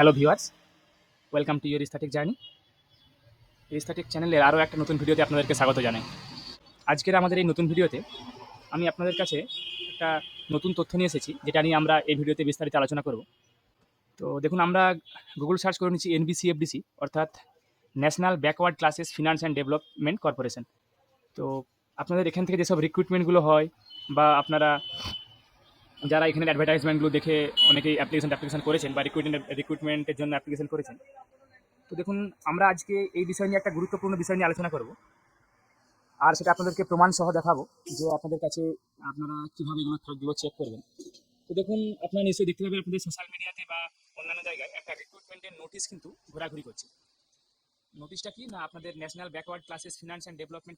Hello viewers, welcome to your aesthetic journey. Aesthetic চ্যানেলের আরও একটা নতুন ভিডিওতে আপনাদেরকে স্বাগত জানাই। আজকের আমাদের এই নতুন ভিডিওতে আমি আপনাদের কাছে একটা নতুন তথ্য নিয়ে এসেছি, যেটা নিয়ে আমরা এই ভিডিওতে বিস্তারিত আলোচনা করব। তো দেখুন, আমরা গুগল সার্চ করে নিচ্ছি এনবিসিএফডিসি, অর্থাৎ national backward classes finance and development corporation. তো আপনাদের এখান থেকে যেসব রিক্রুটমেন্টগুলো হয়, বা আপনারা যারা এখানে অ্যাডভার্টাইজমেন্টগুলো দেখে অনেকেই অ্যাপ্লিকেশন করেছেন বা রিক্রুটমেন্টের জন্য অ্যাপ্লিকেশন করেছেন, তো দেখুন, আমরা আজকে এই বিষয় নিয়ে একটা গুরুত্বপূর্ণ বিষয় নিয়ে আলোচনা করব, আর সেটা আপনাদেরকে প্রমাণ সহ দেখাবো যে আপনাদের কাছে আপনারা কীভাবে এগুলো চেক করবেন। তো দেখুন, আপনারা নিশ্চয়ই দেখতে পাবেন আপনাদের সোশ্যাল মিডিয়াতে বা অন্যান্য জায়গায় একটা রিক্রুটমেন্টের নোটিশ কিন্তু ঘোরাঘুরি করছে। নোটিশটা কি না, আপনাদের national backward classes finance and development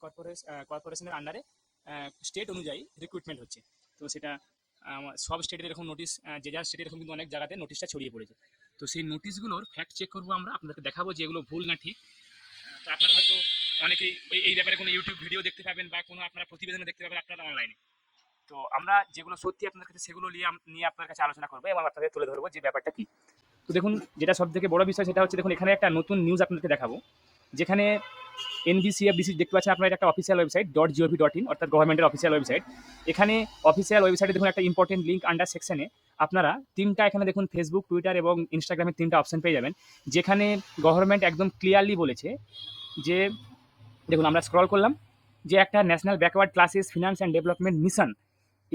কর্পোরেশনের আন্ডারে স্টেট অনুযায়ী রিক্রুটমেন্ট হচ্ছে। তো সেটা সব স্টেটের এরকম নোটিশ, যে যার স্টেটের এরকম কিন্তু অনেক জায়গাতে নোটিশটা ছড়িয়ে পড়েছে। তো সেই নোটিশগুলোর ফ্যাক্ট চেক করবো আমরা, আপনাদেরকে দেখাবো যে এগুলো ভুল না ঠিক। তো আপনারা হয়তো অনেকেই এই ব্যাপারে কোনো ইউটিউব ভিডিও দেখতে পাবেন বা কোনো আপনারা প্রতিবেদনে দেখতে পাবেন আপনারা অনলাইনে। তো আমরা যেগুলো সত্যি আপনাদের কাছে সেগুলো নিয়ে আপনার কাছে আলোচনা করবো এবং আপনাদের তুলে ধরবো যে ব্যাপারটা কি। তো দেখুন, যেটা সব থেকে বড় বিষয় সেটা হচ্ছে, দেখুন এখানে একটা নতুন নিউজ আপনাদেরকে দেখাবো, যেখানে এনবিসিএফডিসি দেখতে পাচ্ছেন আপনার, একটা অফিসিয়াল ওয়েবসাইট .gov.in, অর্থাৎ গভর্নমেন্টের অফিসিয়াল ওয়েবসাইট। এখানে অফিসিয়াল ওয়েবসাইটে দেখুন একটা ইম্পর্টেন্ট লিঙ্ক আন্ডার সেকশনে আপনারা তিনটা, এখানে দেখুন ফেসবুক, টুইটার এবং ইনস্টাগ্রামের তিনটা অপশন পেয়ে যাবেন, যেখানে গভর্নমেন্ট একদম ক্লিয়ারলি বলেছে যে, দেখুন আমরা স্ক্রল করলাম, যে একটা national backward classes finance and development mission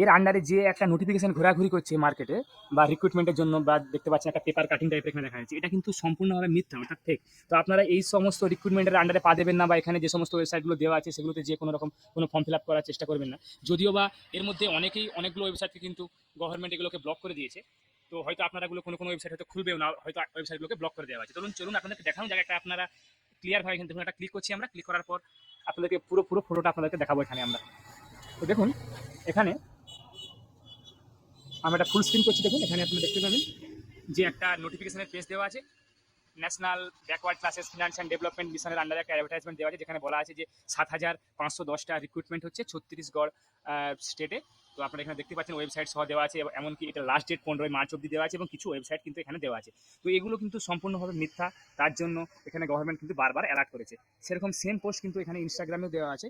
এর আন্ডারে যে একটা নোটিফিকেশন ঘোরাঘুরি করছে মার্কেটে বা রিক্রুটমেন্টের জন্য, বা দেখতে পাচ্ছেন একটা পেপার কাটিং টাইপের এখানে দেখা যাচ্ছে, এটা কিন্তু সম্পূর্ণভাবে মিথ্যা, অর্থাৎ ফেক। তো আপনারা এই সমস্ত রিক্রুটমেন্টের আন্ডারে পা দেবেন না, বা এখানে যে সমস্ত ওয়েবসাইটগুলো দেওয়া আছে সেগুলোতে যে কোনো রকম কোনো ফর্ম ফিল আপ করার চেষ্টা করবেন না। যদিও বা এর মধ্যে অনেকগুলো ওয়েবসাইটকে কিন্তু গভর্নমেন্ট এগুলোকে ব্লক করে দিয়েছে। তো হয়তো আপনারা এগুলো কোনো ওয়েবসাইট হয়তো খুলবেও না, হয়তো ওয়েবসাইটগুলোকে ব্লক করে দেওয়া আছে। চলুন আপনাদেরকে দেখানো জায়গাটা আপনারা ক্লিয়ারভাবে এখানে দেখুন, একটা ক্লিক করছি আমরা। ক্লিক করার পর আপনাদেরকে পুরো ফটোটা আপনাদেরকে দেখাবো এখানে আমরা। তো দেখুন, এখানে আমরা একটা ফুল স্ক্রিন করছি। দেখুন, এখানে আপনারা দেখতে পাবেন যে একটা নোটিফিকেশনের পেজ দেওয়া আছে, national backward classes finance and development মিশনের আন্ডারে একটা অ্যাডভার্টাইজমেন্ট দেওয়া আছে, যেখানে বলা আছে যে 7,510টা রিক্রুটমেন্ট হচ্ছে ছত্তিশগড় স্টেটে। তো আপনারা এখানে দেখতে পাচ্ছেন ওয়েবসাইট সহ দেওয়া আছে, এমনকি এটা লাস্ট ডেট 15 মার্চ অবধি দেওয়া আছে, এবং কিছু ওয়েবসাইট কিন্তু এখানে দেওয়া আছে। তো এগুলো কিন্তু সম্পূর্ণভাবে মিথ্যা, তার জন্য এখানে গভর্নমেন্ট কিন্তু বারবার অ্যালার্ট করেছে। সেরকম সেম পোস্ট কিন্তু এখানে ইনস্টাগ্রামেও দেওয়া আছে,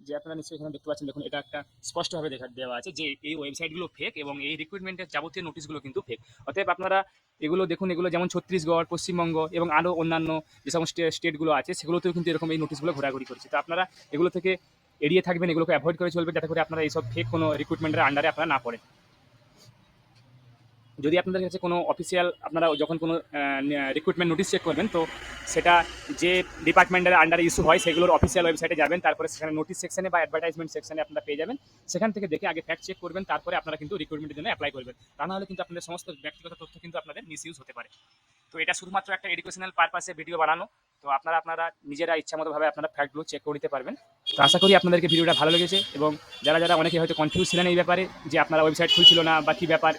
যে আপনারা নিশ্চয়ই এখানে দেখতে পাচ্ছেন। দেখুন, এটা একটা স্পষ্টভাবে দেওয়া আছে যে এই ওয়েবসাইটগুলো ফেক এবং এই রিক্রুটমেন্টের যাবতীয় নোটিশগুলো কিন্তু ফেক। অতএব আপনারা এগুলো দেখুন, এগুলো যেমন ছত্তিশগড়, পশ্চিমবঙ্গ এবং আরও অন্যান্য যে সমস্ত স্টেটগুলো আছে সেগুলোতেও কিন্তু এরকম এই নোটিশগুলো ঘোরাঘুরি করছে। তো আপনারা এগুলো থেকে এড়িয়ে থাকবেন, এগুলোকে অ্যাভয়েড করে চলবেন, যাতে করে আপনারা এইসব ফেক কোনো রিক্রুটমেন্টের আন্ডারে আপনারা না পড়েন। যদি আপনাদের কাছে কোনো অফিসিয়াল, আপনারা যখন কোনো রিক্রুটমেন্ট নোটিশ চেক করবেন, তো সেটা যে ডিপার্টমেন্টের আন্ডারে ইস্যু হয় সেগুলোর অফিসিয়াল ওয়েবসাইটে যাবেন, তারপরে সেখানে নোটিশ সেকশনে বা অ্যাডভার্টাইজমেন্ট সেকশনে আপনারা পেয়ে যাবেন। সেখান থেকে দেখে আগে ফ্যাক্ট চেক করবেন, তারপরে আপনারা কিন্তু রিক্রুটমেন্টের জন্য অ্যাপ্লাই করবেন। তা নাহলে কিন্তু আপনাদের সমস্ত ব্যক্তিগত তথ্য কিন্তু আপনাদের মিসইউজ হতে পারে। তো এটা শুধুমাত্র একটা এডুকেশনাল পারপাসে ভিডিও বানানো। তো আপনারা নিজেরা ইচ্ছামতোভাবে আপনারা ফ্যাক্টগুলো চেক করে নিতে পারবেন। তো আশা করি আপনাদেরকে ভিডিওটা ভালো লেগেছে, এবং যারা অনেকে হয়তো কনফিউজ ছিলেন এই ব্যাপারে যে আপনারা ওয়েবসাইট খুলছিল না বা কী ব্যাপার,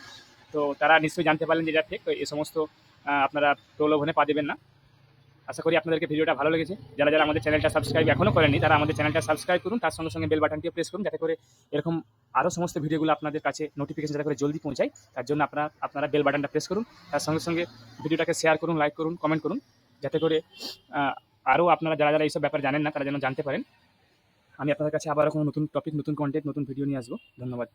তো তারা নিশ্চয়ই জানতে পারলেন যে এটা ফেক। তো এই সমস্ত আপনারা প্রলোভনে পা দেবেন না। আশা করি আপনাদেরকে ভিডিওটা ভালো লেগেছে। যারা আমাদের চ্যানেলটা সাবস্ক্রাইব এখনও করেননি, তারা আমাদের চ্যানেলটা সাবস্ক্রাইব করুন, তার সঙ্গে বেল বাটনটিও প্রেস করুন, যাতে করে এরকম আরও সমস্ত ভিডিওগুলো আপনাদের কাছে নোটিফিকেশন যাতে করে জলদি পৌঁছায়। তার জন্য আপনারা বেল বাটনটা প্রেস করুন, তার সঙ্গে ভিডিওটাকে শেয়ার করুন, লাইক করুন, কমেন্ট করুন, যাতে করে আরও আপনারা যারা এইসব ব্যাপারে জানেন না তারা যেন জানতে পারেন। আমি আপনাদের কাছে আবারও কোনো নতুন টপিক, নতুন কন্টেন্ট, নতুন ভিডিও নিয়ে আসবো। ধন্যবাদ।